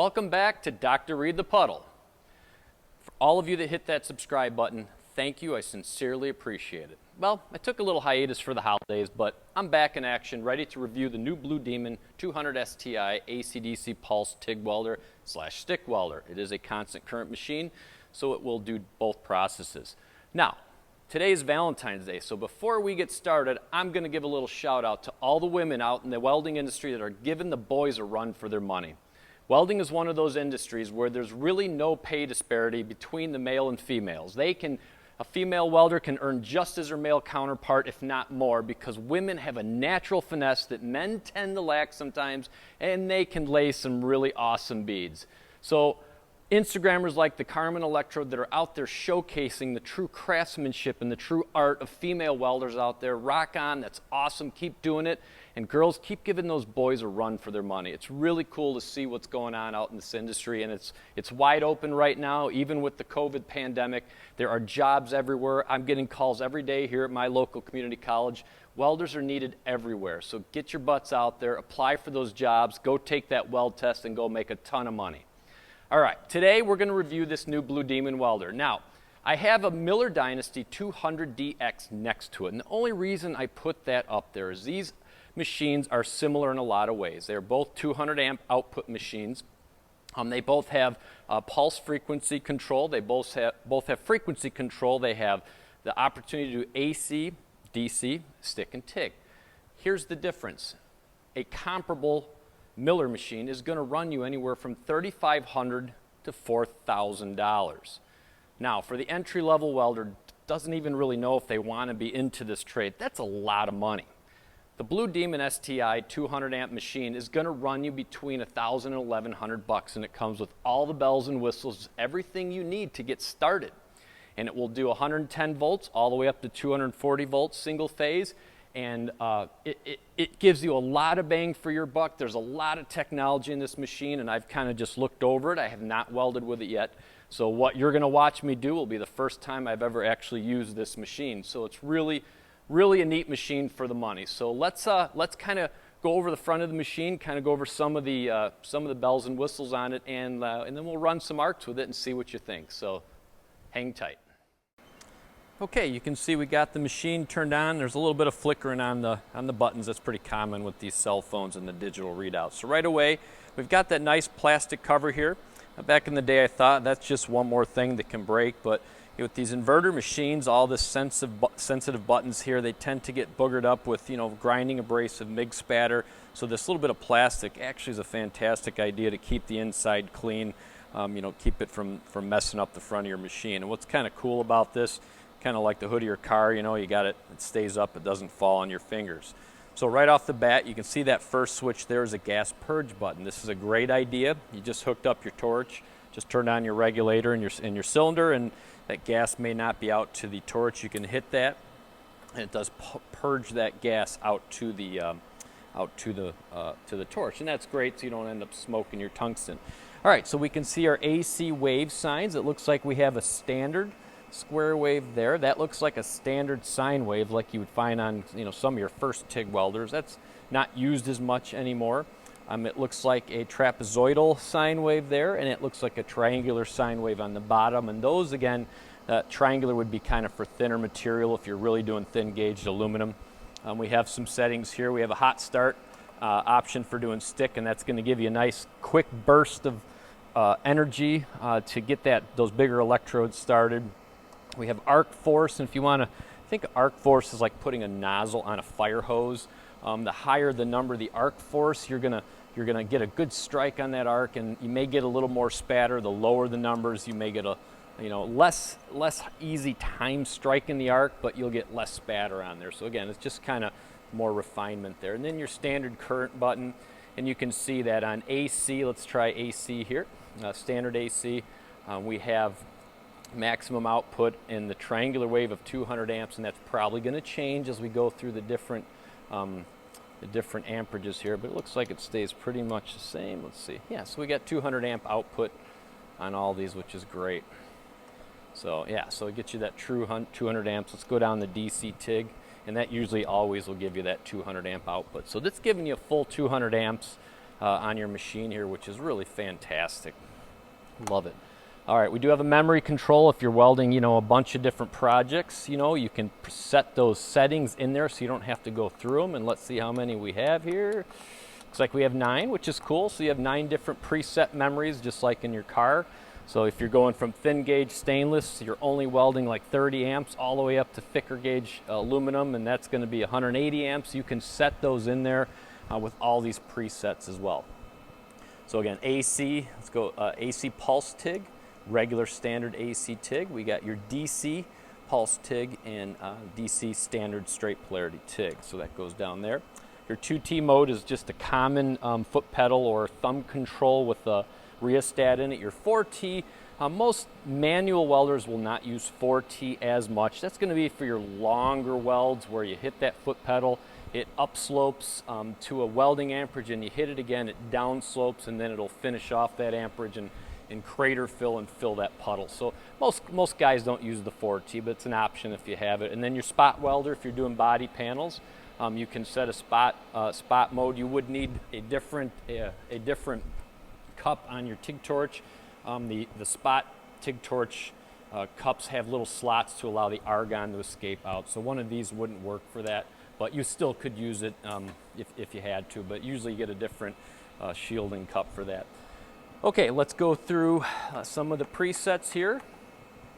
Welcome back to Dr. Read the Puddle. For all of you that hit that subscribe button, thank you. I sincerely appreciate it. Well, I took a little hiatus for the holidays, but I'm back in action, ready to review the new Blue Demon 200 STI AC/DC pulse TIG welder / stick welder. It is a constant current machine, so it will do both processes. Now, today is Valentine's Day, so before we get started, I'm going to give a little shout out to all the women out in the welding industry that are giving the boys a run for their money. Welding is one of those industries where there's really no pay disparity between the male and females. A female welder can earn just as her male counterpart, if not more, because women have a natural finesse that men tend to lack sometimes, and they can lay some really awesome beads. So Instagrammers like the Carmen Electrode that are out there showcasing the true craftsmanship and the true art of female welders out there. Rock on, that's awesome, keep doing it. And girls, keep giving those boys a run for their money. It's really cool to see what's going on out in this industry, and it's wide open right now, even with the COVID pandemic. There are jobs everywhere. I'm getting calls every day here at my local community college. Welders are needed everywhere, so get your butts out there, apply for those jobs, go take that weld test, and go make a ton of money. All right, today we're going to review this new Blue Demon welder. Now, I have a Miller Dynasty 200DX next to it, and the only reason I put that up there is these machines are similar in a lot of ways. They're both 200 amp output machines. They both have pulse frequency control. They both have frequency control. They have the opportunity to do AC, DC, stick, and TIG. Here's the difference. A comparable Miller machine is going to run you anywhere from $3,500 to $4,000. Now, for the entry-level welder, doesn't even really know if they want to be into this trade, that's a lot of money. The Blue Demon STI 200 amp machine is going to run you between $1,000 and $1,100, and it comes with all the bells and whistles, everything you need to get started. And it will do 110 volts all the way up to 240 volts single phase, and it gives you a lot of bang for your buck. There's a lot of technology in this machine, and I've kind of just looked over it. I have not welded with it yet. So what you're going to watch me do will be the first time I've ever actually used this machine. So it's really a neat machine for the money. So let's kind of go over the front of the machine, kind of go over some of the bells and whistles on it, and then we'll run some arcs with it and see what you think. So hang tight. Okay, you can see we got the machine turned on. There's a little bit of flickering on the buttons. That's pretty common with these cell phones and the digital readouts. So right away, we've got that nice plastic cover here. Back in the day, I thought that's just one more thing that can break, but with these inverter machines, all the sensitive buttons here, they tend to get boogered up with, grinding abrasive, MIG spatter. So this little bit of plastic actually is a fantastic idea to keep the inside clean, keep it from messing up the front of your machine. And what's kind of cool about this, kind of like the hood of your car, you got it stays up, it doesn't fall on your fingers. So right off the bat, you can see that first switch there is a gas purge button. This is a great idea. You just hooked up your torch, just turned on your regulator and your cylinder, and that gas may not be out to the torch. You can hit that, and it does purge that gas out to the torch, and that's great, so you don't end up smoking your tungsten. All right, so we can see our AC wave signs. It looks like we have a standard square wave there. That looks like a standard sine wave, like you would find on some of your first TIG welders. That's not used as much anymore. It looks like a trapezoidal sine wave there, and it looks like a triangular sine wave on the bottom. And those, again, triangular would be kind of for thinner material if you're really doing thin gauged aluminum. We have some settings here. We have a hot start option for doing stick, and that's going to give you a nice quick burst of energy to get those bigger electrodes started. We have arc force, and if you want to think arc force is like putting a nozzle on a fire hose. The higher the number, the arc force, you're gonna get a good strike on that arc, and you may get a little more spatter. The lower the numbers, you may get a less easy time strike in the arc, but you'll get less spatter on there. So again, it's just kind of more refinement there. And then your standard current button, and you can see that on AC. Let's try AC here. Standard AC. We have maximum output in the triangular wave of 200 amps, and that's probably going to change as we go through the different amperages here, but it looks like it stays pretty much the same. Let's see. Yeah, so we got 200 amp output on all these, which is great. So yeah, so it gets you that true 200 amps. Let's go down the DC TIG, and that usually always will give you that 200 amp output. So that's giving you a full 200 amps on your machine here, which is really fantastic. Love it. All right, we do have a memory control. If you're welding, you know, a bunch of different projects, you know, you can set those settings in there so you don't have to go through them. And let's see how many we have here. Looks like we have 9, which is cool. So you have 9 different preset memories, just like in your car. So if you're going from thin gauge stainless, you're only welding like 30 amps all the way up to thicker gauge aluminum, and that's going to be 180 amps. You can set those in there with all these presets as well. So again, AC, let's go AC pulse TIG, regular standard AC TIG. We got your DC pulse TIG and DC standard straight polarity TIG. So that goes down there. Your 2T mode is just a common foot pedal or thumb control with a rheostat in it. Your 4T, most manual welders will not use 4T as much. That's going to be for your longer welds where you hit that foot pedal, it upslopes to a welding amperage, and you hit it again, it downslopes, and then it'll finish off that amperage and crater fill and fill that puddle. So most guys don't use the 4T, but it's an option if you have it. And then your spot welder, if you're doing body panels, you can set a spot mode. You would need a different cup on your TIG torch. The spot TIG torch cups have little slots to allow the argon to escape out. So one of these wouldn't work for that, but you still could use it if you had to, but usually you get a different shielding cup for that. Okay, let's go through some of the presets here.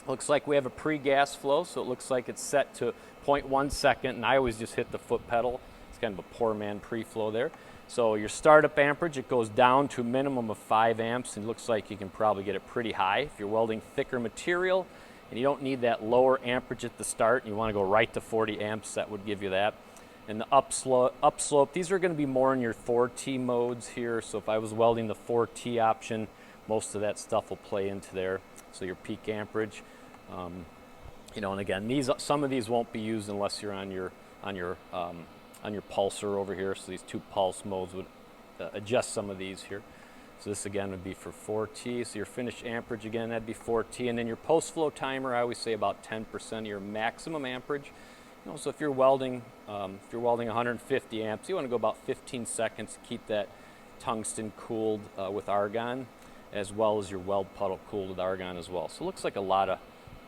Looks like we have a pre-gas flow, so it looks like it's set to 0.1 second, and I always just hit the foot pedal. It's kind of a poor man pre-flow there. So your startup amperage, it goes down to a minimum of 5 amps, and it looks like you can probably get it pretty high. If you're welding thicker material and you don't need that lower amperage at the start, and you want to go right to 40 amps, that would give you that. And the upslope, these are going to be more in your 4T modes here. So if I was welding the 4T option, most of that stuff will play into there. So your peak amperage, you know, and again, some of these won't be used unless you're on your pulsar over here. So these 2 pulse modes would adjust some of these here. So this again would be for 4T. So your finished amperage again, that'd be 4T, and then your post flow timer, I always say about 10% of your maximum amperage. You know, so if you're welding 150 amps, you want to go about 15 seconds to keep that tungsten cooled with argon, as well as your weld puddle cooled with argon as well. So it looks like a lot of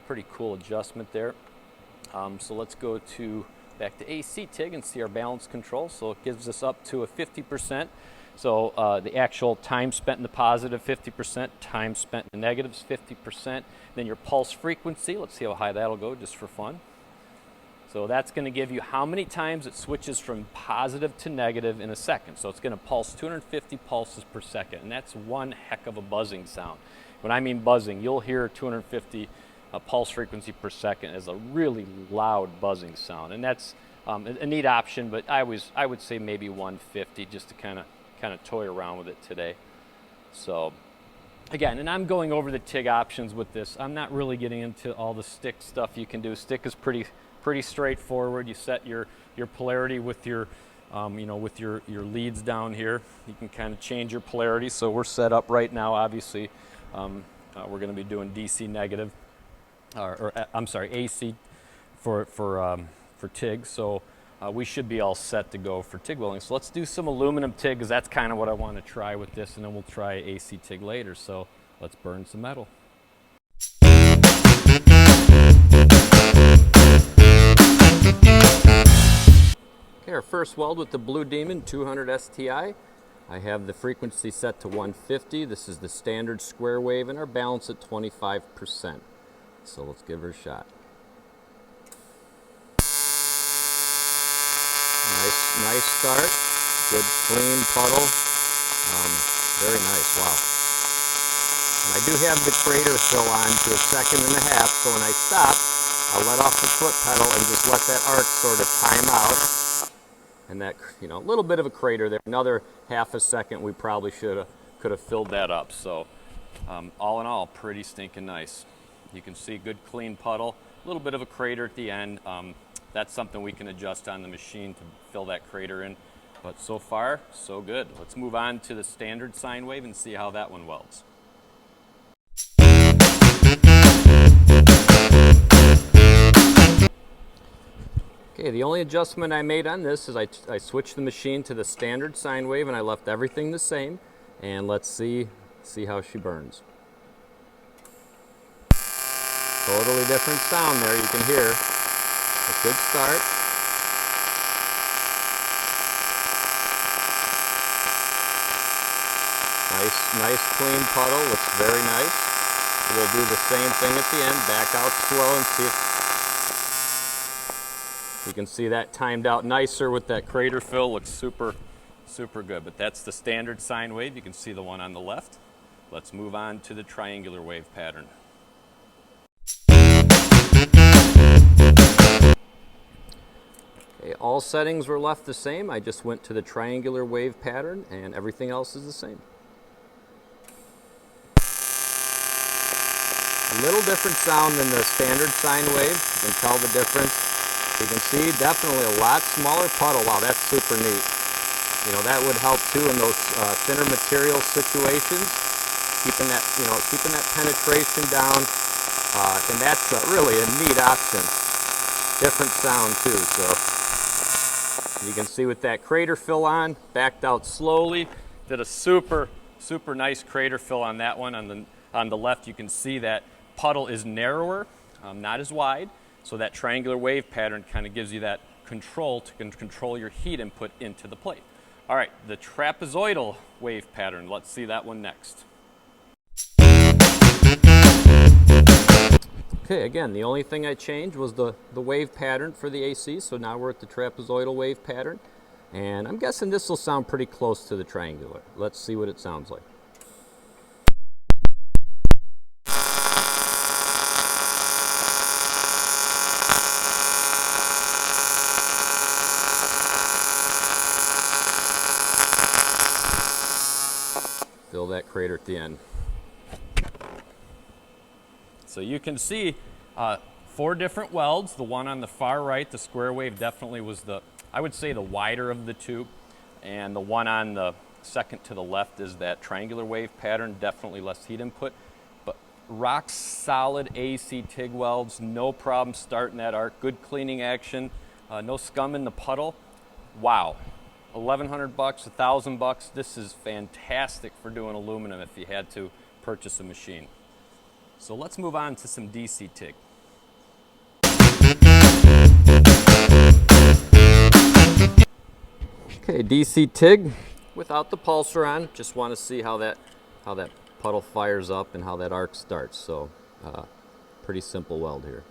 pretty cool adjustment there. So let's go back to AC TIG and see our balance control. So it gives us up to a 50%. So the actual time spent in the positive, 50%, time spent in the negatives, 50%. Then your pulse frequency, let's see how high that'll go just for fun. So that's going to give you how many times it switches from positive to negative in a second. So it's going to pulse 250 pulses per second, and that's one heck of a buzzing sound. When I mean buzzing, you'll hear 250 pulse frequency per second as a really loud buzzing sound, and that's a neat option. But I would say maybe 150 just to kind of toy around with it today. So again, and I'm going over the TIG options with this. I'm not really getting into all the stick stuff you can do. Stick is pretty straightforward. You set your polarity with your with your leads down here. You can kind of change your polarity. So we're set up right now, obviously we're going to be doing DC negative or I'm sorry, AC for TIG. So we should be all set to go for TIG welding. So let's do some aluminum TIG, because that's kind of what I want to try with this, and then we'll try AC TIG later. So let's burn some metal. Okay, our first weld with the Blue Demon 200 STI. I have the frequency set to 150. This is the standard square wave, and our balance at 25%. So let's give her a shot. Nice start. Good clean puddle. Very nice, wow. And I do have the crater fill on to 1.5 seconds, so when I stop, I'll let off the foot pedal and just let that arc sort of time out. And that, you know, a little bit of a crater there. Another 0.5 seconds, we probably could have filled that up. So all in all, pretty stinking nice. You can see good clean puddle, a little bit of a crater at the end. That's something we can adjust on the machine to fill that crater in. But so far, so good. Let's move on to the standard sine wave and see how that one welds. Okay, the only adjustment I made on this is I switched the machine to the standard sine wave and I left everything the same. And let's see how she burns. Totally different sound there, you can hear. A good start. Nice clean puddle, looks very nice. We'll do the same thing at the end, back out slow and see if you can see that timed out nicer with that crater fill. Looks super good, but that's the standard sine wave. You can see the one on the left. Let's move on to the triangular wave pattern. Okay, all settings were left the same. I just went to the triangular wave pattern and everything else is the same. A little different sound than the standard sine wave. You can tell the difference. You can see definitely a lot smaller puddle. Wow, that's super neat. You know, that would help too in those thinner material situations, keeping that penetration down. And that's really a neat option. Different sound too. So you can see with that crater fill on, backed out slowly. Did a super nice crater fill on that one. On the left, you can see that puddle is narrower, not as wide, so that triangular wave pattern kind of gives you that control to control your heat input into the plate. All right, the trapezoidal wave pattern, let's see that one next. Okay, again, the only thing I changed was the wave pattern for the AC, so now we're at the trapezoidal wave pattern, and I'm guessing this will sound pretty close to the triangular. Let's see what it sounds like. Fill that crater at the end. So you can see 4 different welds. The one on the far right, the square wave, definitely was I would say the wider of the two. And the one on the second to the left is that triangular wave pattern, definitely less heat input. But rock solid AC TIG welds, no problem starting that arc. Good cleaning action, no scum in the puddle. Wow. $1,100, $1,000. This is fantastic for doing aluminum if you had to purchase a machine. So let's move on to some DC TIG. Okay, DC TIG without the pulser on. Just want to see how that puddle fires up and how that arc starts. So pretty simple weld here.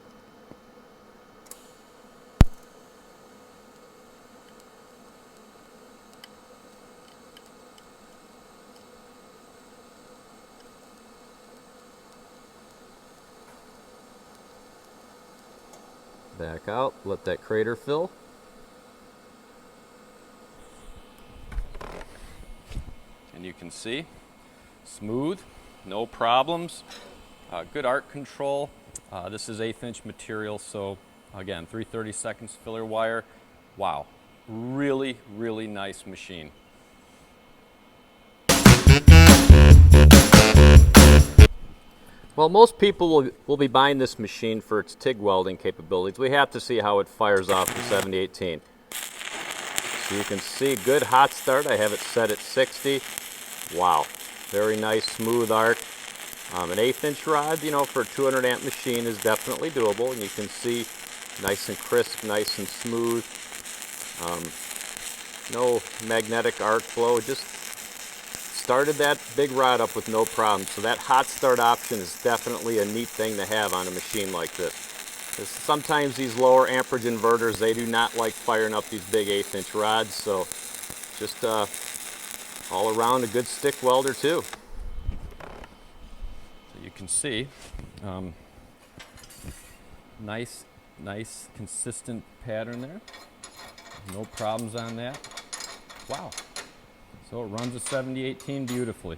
Back out, let that crater fill. And you can see, smooth, no problems, good arc control. This is 1/8 inch material, so again, 3/32 filler wire. Wow, really nice machine. Well, most people will be buying this machine for its TIG welding capabilities. We have to see how it fires off the 7018. So you can see good hot start. I have it set at 60. Wow, very nice smooth arc. An 1/8 inch rod, you know, for a 200 amp machine is definitely doable. And you can see nice and crisp, nice and smooth. No magnetic arc flow, just started that big rod up with no problem. So that hot start option is definitely a neat thing to have on a machine like this. Sometimes these lower amperage inverters, they do not like firing up these big 1/8 inch rods. So just all around a good stick welder too. So you can see nice consistent pattern there. No problems on that. Wow. So it runs a 7018 beautifully.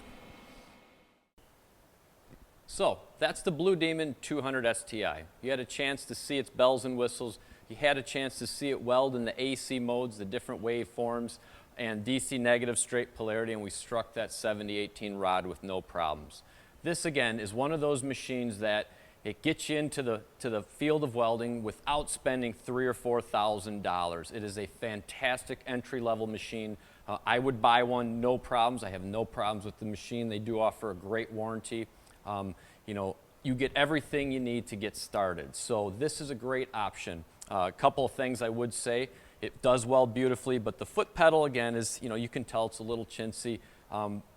So that's the Blue Demon 200 STI. You had a chance to see its bells and whistles. You had a chance to see it weld in the AC modes, the different waveforms, and DC negative straight polarity, and we struck that 7018 rod with no problems. This again is one of those machines that It gets you into the field of welding without spending $3,000 or $4,000. It is a fantastic entry-level machine. I would buy one, no problems. I have no problems with the machine. They do offer a great warranty. You know, you get everything you need to get started. So this is a great option. A couple of things I would say. It does weld beautifully, but the foot pedal, again, is, you know, you can tell it's a little chintzy.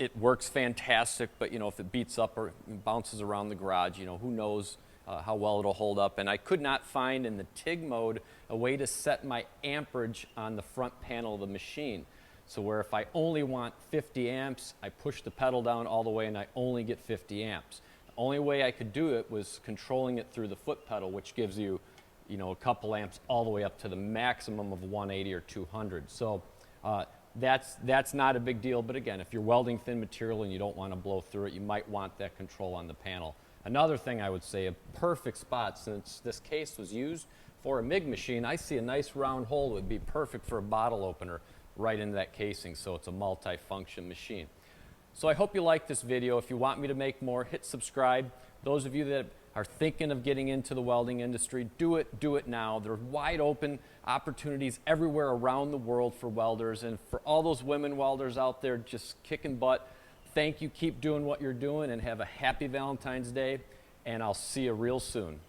It works fantastic, but, you know, if it beats up or bounces around the garage, you know, who knows how well it'll hold up. And I could not find in the TIG mode a way to set my amperage on the front panel of the machine. So where if I only want 50 amps, I push the pedal down all the way and I only get 50 amps. The only way I could do it was controlling it through the foot pedal, which gives you, you know, a couple amps all the way up to the maximum of 180 or 200. So that's not a big deal, but again, if you're welding thin material and you don't want to blow through it, you might want that control on the panel. Another thing I would say, a perfect spot, since this case was used for a MIG machine, I see a nice round hole that would be perfect for a bottle opener right into that casing, so it's a multi-function machine. So I hope you liked this video. If you want me to make more, hit subscribe. Those of you that are thinking of getting into the welding industry, do it now. There's wide open opportunities everywhere around the world for welders, and for all those women welders out there just kicking butt, thank you. Keep doing what you're doing and have a happy Valentine's Day, and I'll see you real soon.